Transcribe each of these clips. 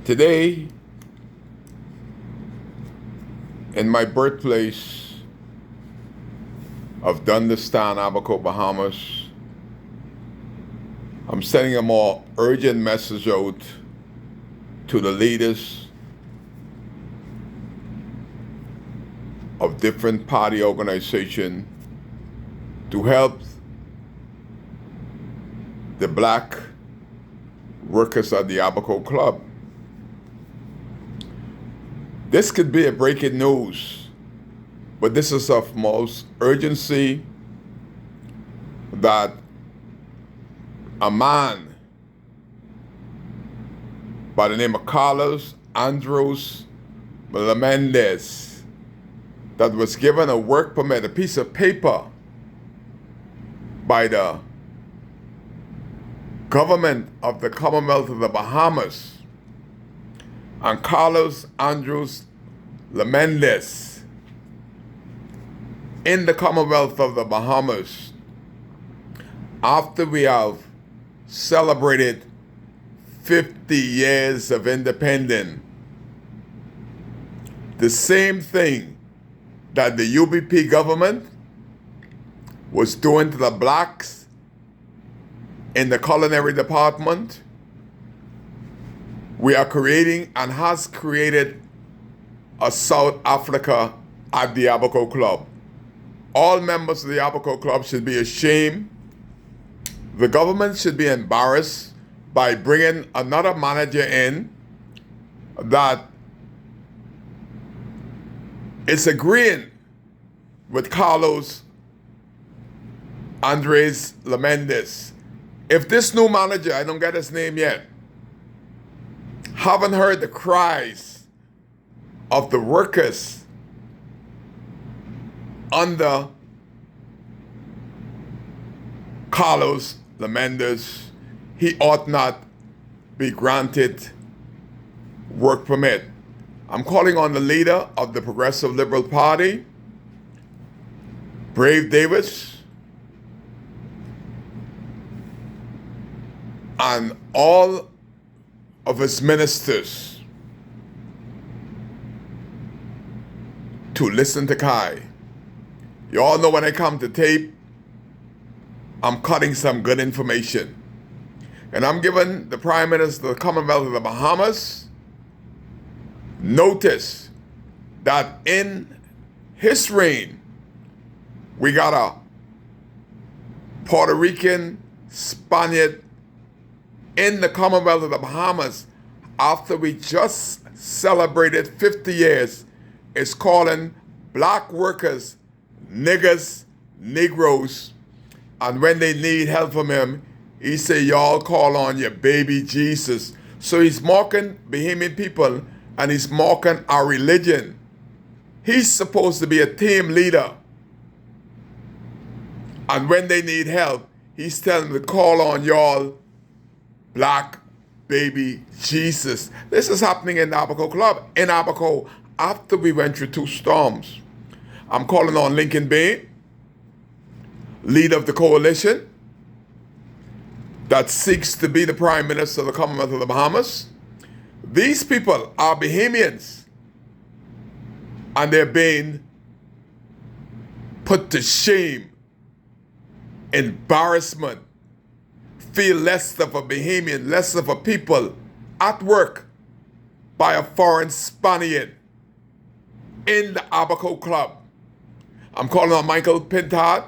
Today, in my birthplace of Dundastan, Abaco, Bahamas, I'm sending a more urgent message out to the leaders of different party organizations to help the black workers at the Abaco Club. This could be a breaking news, but this is of most urgency that a man by the name of Carlos Andros Melendez that was given a work permit, a piece of paper by the government of the Commonwealth of the Bahamas, and Carlos Andros Melendez in the Commonwealth of the Bahamas, after we have celebrated 50 years of independence, the same thing that the UBP government was doing to the blacks in the culinary department, we are creating and has created a South Africa at the Abaco Club. All members of the Abaco Club should be ashamed. The government should be embarrassed by bringing another manager in that is agreeing with Carlos Andres Melendez. If this new manager, I don't get his name yet, haven't heard the cries of the workers under Carlos Melendez, he ought not be granted work permit. I'm calling on the leader of the Progressive Liberal Party, Brave Davis, and all of his ministers to listen to Kai. You all know when I come to tape, I'm cutting some good information. And I'm giving the Prime Minister of the Commonwealth of the Bahamas notice that in his reign, we got a Puerto Rican Spaniard in the Commonwealth of the Bahamas after we just celebrated 50 years is calling black workers niggers, Negroes, and when they need help from him, he say, y'all call on your baby Jesus. So he's mocking Bahamian people and he's mocking our religion. He's supposed to be a team leader. And when they need help, he's telling them to call on y'all black baby Jesus. This is happening in the Abaco Club, in Abaco, after we went through 2 storms. I'm calling on Lincoln Bain, leader of the coalition that seeks to be the Prime Minister of the Commonwealth of the Bahamas. These people are Bahamians, and they're being put to shame, embarrassment, feel less of a Bahamian, less of a people at work by a foreign Spaniard in the Abaco Club. I'm calling on Michael Pintard,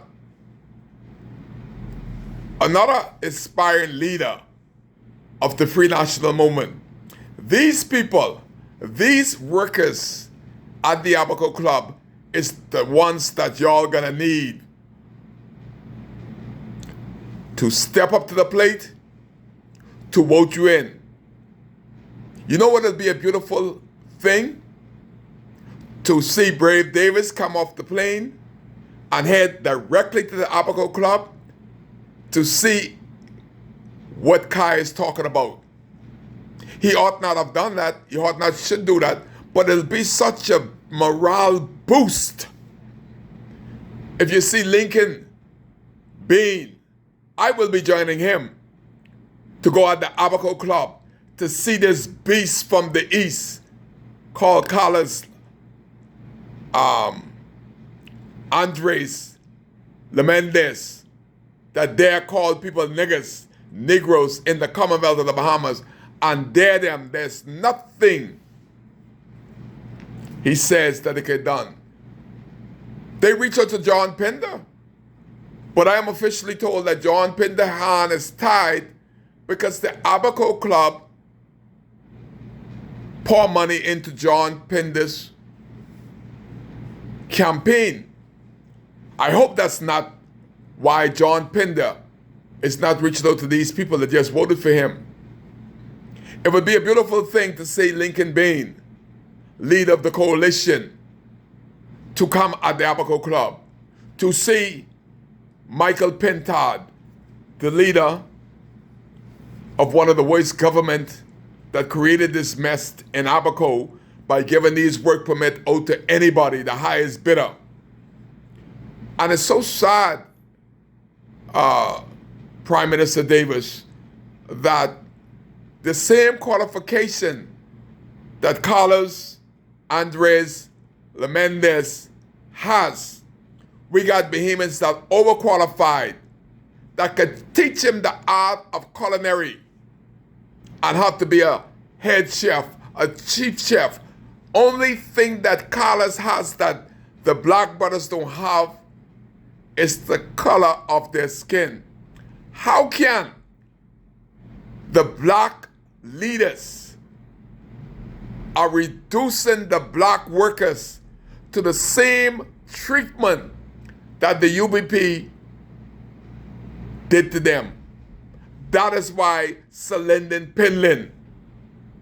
another inspiring leader of the Free National Movement. These people, these workers at the Abaco Club is the ones that y'all gonna need to step up to the plate, to vote you in. You know what would be a beautiful thing? To see Brave Davis come off the plane and head directly to the Abaco Club to see what Kai is talking about. He ought not have done that. He ought not should do that. But it'll be such a morale boost if you see Lincoln Bain. I will be joining him to go at the Abaco Club to see this beast from the east called Carlos Andres Lemendes, that dare call people niggas, Negroes in the Commonwealth of the Bahamas, and dare them. There's nothing, he says, that they could done. They reach out to John Pinder, but I am officially told that John Pinder hand is tied because the Abaco Club pour money into John Pinder's campaign. I hope that's not why John Pinder is not reaching out to these people that just voted for him. It would be a beautiful thing to see Lincoln Bain, leader of the coalition, to come at the Abaco Club, to see Michael Pintard, the leader of one of the worst government that created this mess in Abaco by giving these work permit out to anybody, the highest bidder. And it's so sad, Prime Minister Davis, that the same qualification that Carlos Andres Lemendes has, we got behemoths that overqualified, that could teach him the art of culinary and have to be a head chef, a chief chef. Only thing that Carlos has that the black brothers don't have is the color of their skin. How can the black leaders are reducing the black workers to the same treatment that the UBP did to them? That is why Selindon Pinlin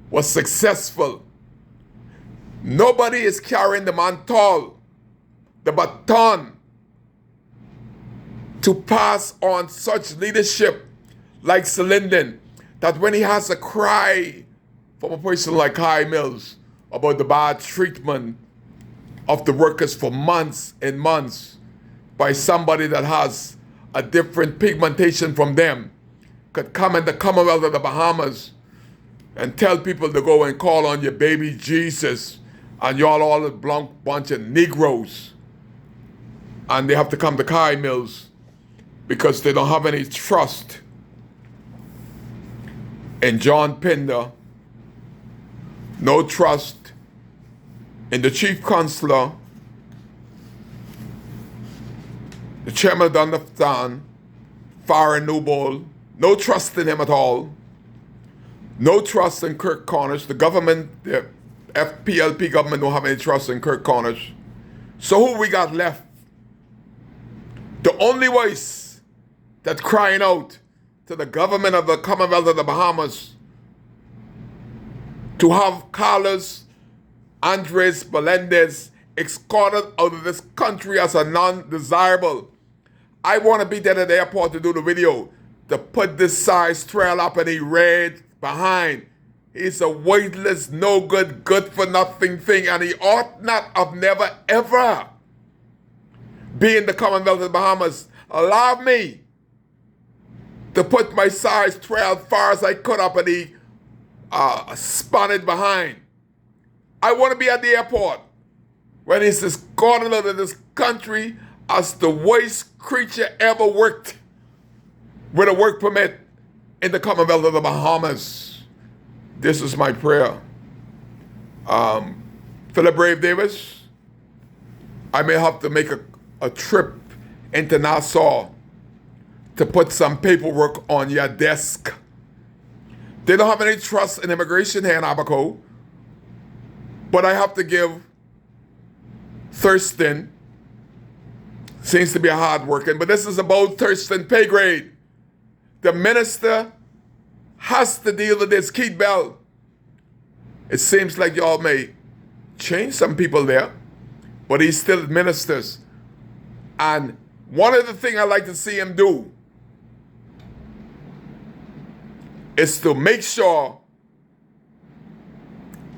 was successful. Nobody is carrying the mantle, the baton, to pass on such leadership like Selindon, that when he has a cry from a person like Kai Mills about the bad treatment of the workers for months and months by somebody that has a different pigmentation from them, could come in the Commonwealth of the Bahamas and tell people to go and call on your baby Jesus, and y'all all a bunch of Negroes, and they have to come to Kai Mills because they don't have any trust in John Pinder, no trust in the chief counselor, the chairman of Dunderstown, Farah Newbold, no trust in him at all, no trust in Kirk Cornish. The government, the FPLP government, don't have any trust in Kirk Cornish. So who we got left? The only voice that's crying out to the government of the Commonwealth of the Bahamas to have Carlos Andres Melendez escorted out of this country as a non-desirable. I want to be there at the airport to do the video, to put this size trail up and he red behind. He's a weightless, no good, good for nothing thing, and he ought not have never ever be in the Commonwealth of the Bahamas. Allow me to put my size trail as far as I could up and he spun it behind. I want to be at the airport when he's escorted out of this country as the worst creature ever worked with a work permit in the Commonwealth of the Bahamas. This is my prayer. Philip Brave Davis, I may have to make a trip into Nassau to put some paperwork on your desk. They don't have any trust in immigration here in Abaco, but I have to give Thurston, seems to be a hard working, but this is about Thurston pay grade. The minister has to deal with this, Keith Bell. It seems like y'all may change some people there, but he still administers. And one of the things I like to see him do is to make sure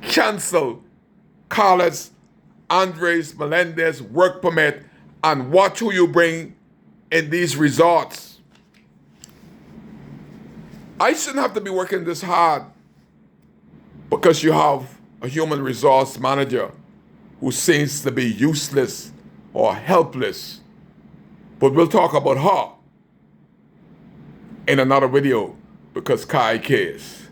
cancel Carlos Andres Melendez work permit and watch who you bring in these resorts. I shouldn't have to be working this hard because you have a human resource manager who seems to be useless or helpless. But we'll talk about her in another video because Kai cares.